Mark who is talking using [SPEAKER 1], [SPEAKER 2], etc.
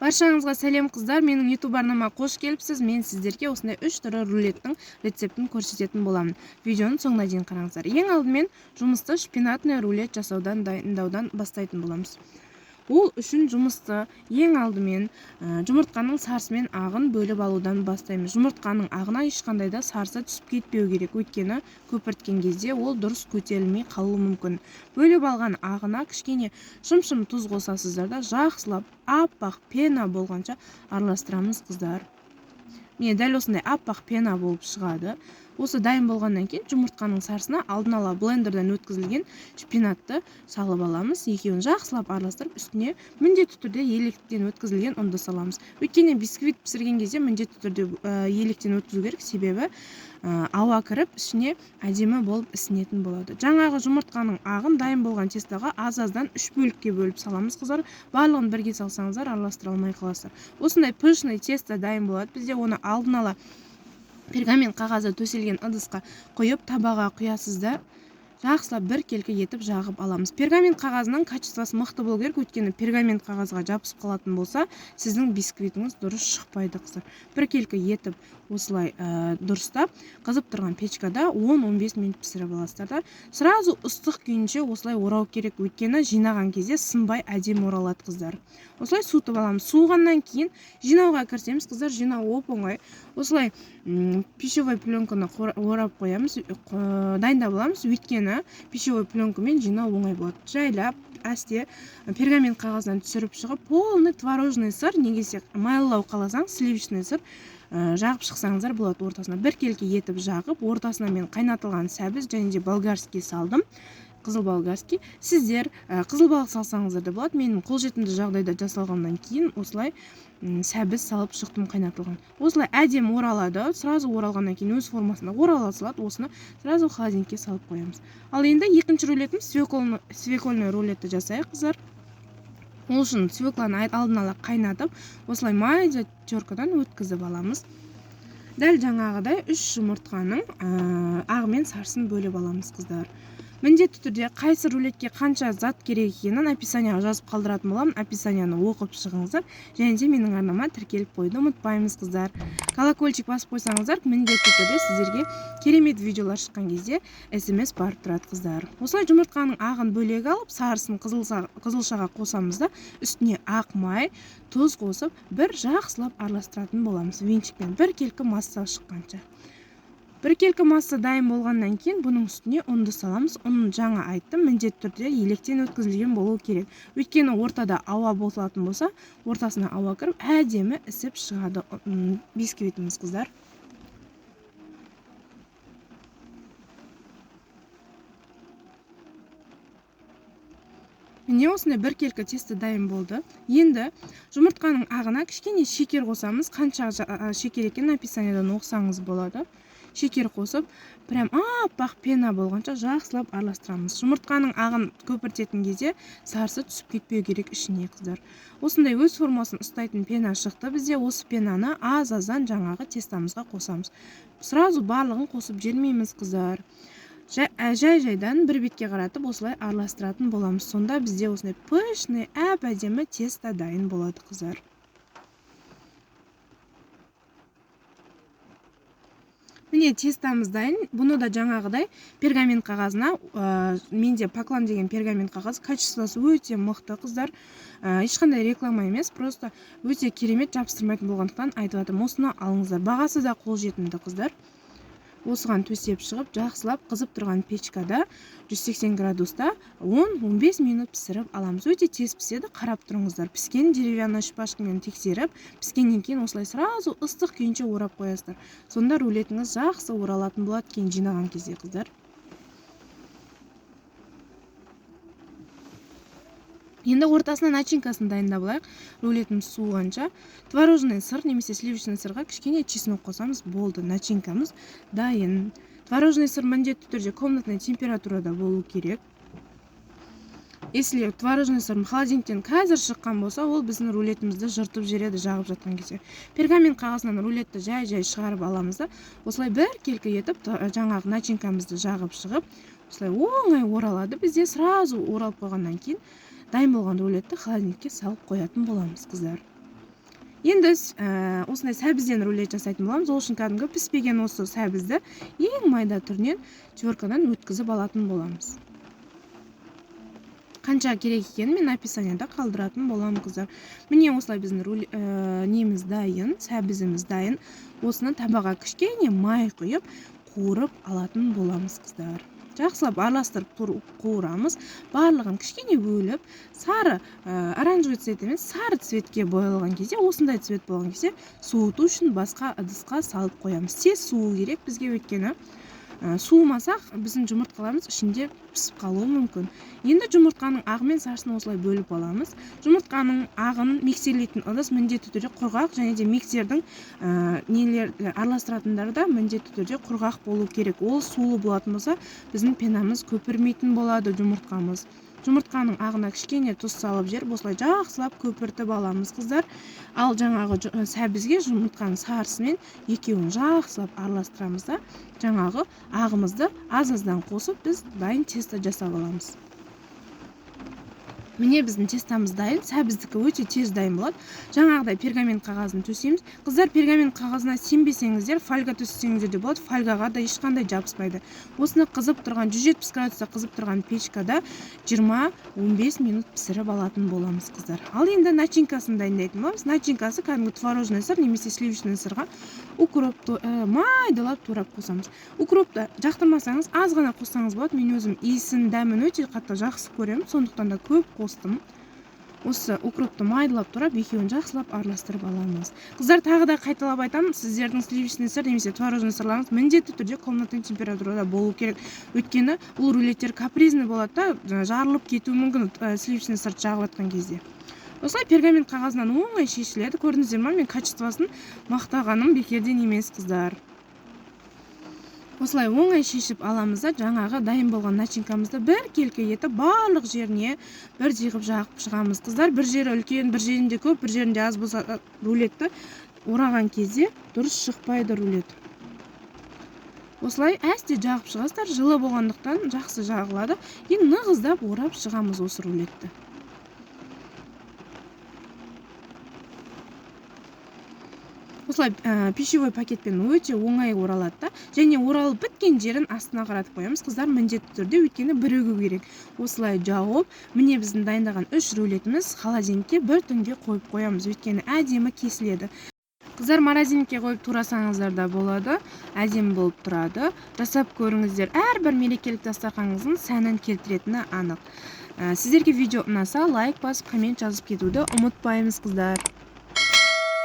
[SPEAKER 1] Баршаңызға сәлем қыздар, менің YouTube арнама қош келіпсіз. Мен сіздерге осындай 3 түрі рулеттің рецептін көрсететін боламын. Видеоның соңына дейін қараңыздар. Ең алдымен жұмысты шпинатный рулет жасаудан дайындаудан бастайтын боламыз. Ол үшін жұмысты ең алдымен жұмыртқаның сарысы мен ағын бөліп алудан бастаймыз. Жұмыртқаның ағына ешқандай да сарысы түсіп кетпеу керек, өйткені көпірткен кезде ол дұрыс көтерілмей қалуы мүмкін. Бөліп алған ағына кішкене шым-шым тұз қосасыздар да жақсылап аппақ пена болғанша араластырамыз қыздар. Міне дәл осындай аппақ пена болып шығады. Осы дайын болғаннан кейін жұмыртқаның сарысына алдын ала блендерден өткізілген шпинатты салып аламыз. Екеуін жақсылап араластырып, үстіне міндетті түрде електен өткізілген ұнды саламыз. Өйткені бисквит пісірген кезде міндетті түрде електен өткізу керек, себебі ауа кіріп, ішіне әдемі болып ісінетін болады. Жаңағы жұмыртқаның ағын дайын болған тестаға аз-аздан 3 бөлікке бөліп саламыз қыздар. Барлығын бірге салсаңыздар, араластыра алмай қаласыздар. Осындай пышный тесто дайын болады. Бізде оны алдын ала пергамент қағазы төселген ыдысқа қойып, табаға құясыздар. Жақсылап біркелкі етіп жағып аламыз. Пергамент қағазының качествосы мықты болу керек, өйткені пергамент қағазға жабысып қалатын болса, сіздің бисквитіңіз дұрыс шықпайды қыздар. Біркелкі етіп осылай дұрыстап, қызып тұрған печкада 10-15 минут пісіріп аласыздар да. Сразу ыстық күйінше осылай орау керек, өйткені жинаған кезде сынбай әдемі оралады қыздар. Осылай суытып аламыз. Суығаннан кейін жинауға кірсеміз, қыздар, жинау оп-оңай. Осылай пищевой пленканы орап қоямыз, дайындап аламыз, өйткені пищевой пленкамен жинау оңай болады. Жайлап, әсте пергамент қағаздан түсіріп шығып, полный творожный сыр, негесе майлау қаласаң, сливочный сыр жағып шықсаңыздар болады. Ортасына біркелкі етіп жағып, ортасына мен қайнатылған сәбіз және де болгарский салдым. Қызыл болгарский. Сіздер қызыл балық салсаңыздар да болады. Менің қолжетімді жағдайда жасалғаннан кейін осылай сәбіз салып шықтым, қайнатылған. Осылай әдемі оралады. Сразу оралғаннан кейін өз формасында орала салады. Осыны сразу холодильникке салып қоямыз. Ал енді екінші рулетім свекольный рулетті жасайық қыздар. Ол үшін свекланы алдын ала қайнатып, осылай майда теркадан өткізіп аламыз. Дәл жаңағыдай 3 жұмыртқаның ағы мен сарысын бөліп аламыз қыздар. Міндетті түрде қайсы рулетке қанша зат керек екенін описанияға жазып қалдыратын боламын. Описанияны оқып шығыңыздар. Және де менің арнама тіркеліп қойды ұмытпаймыз қыздар. Колокольчик басып қойсаңыздар, міндетті түрде сіздерге керемет видеолар шыққан кезде SMS барып тұрады қыздар. Осылай жұмыртқаның ағын бөлек алып, сарысын қызылшаға қосамыз да, үстіне ақ май, тұз қосып, бір жақсылап араластыратын боламыз. Венчикпен біркелкі масса шыққанша. Біркелкі масса дайын болғаннан кейін бұның үстіне ұнды саламыз. Ұнын жаңа айттым, міндетті түрде електен өткізілген болу керек. Өйткені ортада ауа болатын болса, ортасына ауа кіріп, әдемі ісіп шығады бисквитіміз қыздар. Міне осындай біркелкі тесто дайын болды. Енді жұмыртқаның ағына кішкене шекер қосамыз. Қанша шекер екенін описаниядан оқысаңыз болады. Шекер қосып, прям аппақ пена болғанша жақсылап араластырамыз. Жұмыртқаның ағын көпіртетін кезде сарысы түсіп кетпеу керек ішіне қыздар. Осындай өз формасын ұстайтын пена шықты. Бізде осы пенаны аз-аздан жаңағы тестамызға қосамыз. Сразу барлығын қосып жермейміз қыздар. Жай-жайдан бір бетке қаратып осылай араластыратын боламыз. Сонда бізде осындай пышный, әп-әдемі тесто дайын болады қыздар. Міне тестамыз дайын. Бұны да жаңағыдай пергамент қағазына, менде поклан деген пергамент қағаз, качествосы өте мықты қыздар. Ешқандай реклама емес, просто өте керемет, жабыстырмайтын болғандықтан айтып жатырмын. Осыны алыңыздар. Бағасы да қолжетімді қыздар. Осыған төсеп шығып, жақсылап қызып тұрған печкада 180 градуста 10-15 минут пісіріп аламыз. Өте тез піседі, қарап тұрыңыздар. Піскен деревянный шпажкамен тексеріп, піскеннен кейін осылай сразу ыстық күйінше орап қоясыздар. Сонда рулетіңіз жақсы оралатын болады кейін жинаған кезде қыздар. Енді ортасына начинкасын дайындап алайық. Рулетіміз суығанша творожный сыр немесе сливочный сырға кішкене чеснок қосамыз, болды. Начинкамыз дайын. Творожный сыр міндетті түрде комнатный температурада болу керек. Если творожный сыр холодильниктен қазір шыққан болса, ол біздің рулетімізді жыртып жібереді жағып жатқан кезде. Пергамент қағазынан рулетті жай-жай шығарып аламыз да, осылай біркелкі етіп жаңағы начинкамызды жағып шығып, осылай оңай оралады. Бізде сразу оралып қойғаннан кейін дайын болған рулетті холодильникке салып қоятын боламыз қыздар. Енді осындай сәбізден рулет жасайтын боламыз. Ол үшін кәдімгі піспеген осы сәбізді ең майда түрінен теркадан өткізіп алатын боламыз. Қанша керек екенін мен описанияда қалдыратын боламын, қыздар. Міне осылай біздің неміз дайын, сәбізіміз дайын. Осыны табаға кішкене май құйып, қуырып алатын боламыз, қыздар. Жақсылап араластырып қуырамыз. Барлығын кішкене бөліп, сары оранжевый цвет емес, сары цветке боялған кезде, осындай цвет болған кезде суыту үшін басқа ыдысқа салып қоямыз. Тез суы керек бізге, өйткені суымасақ біздің жұмыртқаларымыз ішінде пісіп қалуы мүмкін. Енді жұмыртқаның ағы мен сарысын осылай бөліп аламыз. Жұмыртқаның ағын миксерлейтін ыдыс міндетті түрде құрғақ, және де миксердің араластыратындары да міндетті түрде құрғақ болу керек. Ол сулы болатын болса, біздің пенамыз көпірмейтін болады жұмыртқамыз. Жұмыртқаның ағына кішкене тұз салып жіберіп, осылай жақсылап көпіртіп аламыз, қыздар. Ал жаңағы сәбізге жұмыртқаның сарысымен екеуін жақсылап араластырамыз да, жаңағы ағымызды аз-аздан қосып, біз дайын тесто жасап аламыз. Міне біздің тестамыз дайын, сәбіздікі өте тез дайын болады. Жаңағыдай пергамент қағазын төсейміз. Қыздар, пергамент қағазына сенбесеңіздер, фольга төсесеңіздер де болады. Фольгаға да ешқандай жабыспайды. Осыны қызып тұрған 170 градуста қызып тұрған печкада 20-15 минут пісіріп алатын боламыз, қыздар. Ал енді начинкасын дайындайтын боламыз. Начинкасы кәдімгі творожный сыр немесе сливочный сырға укропты майдалап турап қосамыз. Укропты жақтырмасаңыз, аз ғана қоссаңыз болады. Мен өзім иісін, дәмін өте қатты жақсы көремін, сондықтан да көп қостым. Осы укропты майдалап турап, екеуін жақсылап араластырып аламыз. Қыздар, тағы да қайталап айтамын, сіздердің сливочный сыр немесе творожный сырларыңыз міндетті түрде комнатный температурада болу керек. Өйткені бұл рулеттер капризный болады да, жарылып кетуі мүмкін сливочный сыр жағып жатқан кезде. Осылай пергамент қағазынан оңай шешіледі. Көрдіңіздер ме, мен качествосын мақтағаным бекерден емес, қыздар. Осылай оңай шешіп аламыз да, жаңағы дайын болған начинкамызды бір келке етіп, барлық жеріне бір жиғып жағып шығамыз, қыздар. Бір жері үлкен, бір жерінде көп, бір жерінде аз болса, рулетті ораған кезде дұрыс шықпайды рулет. Осылай әсте жағып шығасыздар, жылы болғандықтан жақсы жағылады. Енді нығыздап орап шығамыз осы рулетті. Осылай пищевой пакетпен өте оңай оралады да, және оралып біткен жерін астына қаратып қоямыз, қыздар, міндетті түрде, өйткені бірігу керек. Осылай жауып, міне біздің дайындаған 3 рулетіміз холодильникке бір түнге қойып қоямыз, өйткені әдемі кесіледі. Қыздар, морозилникке қойып турасаңыздар да болады, әдемі болып тұрады. Жасап көріңіздер, әрбір мерекелік дастарханыңыздың сәнін келтіретіні анық. Сіздерге видео ұнаса, лайк басып, коммент жазып кетуді ұмытпаймыз, қыздар.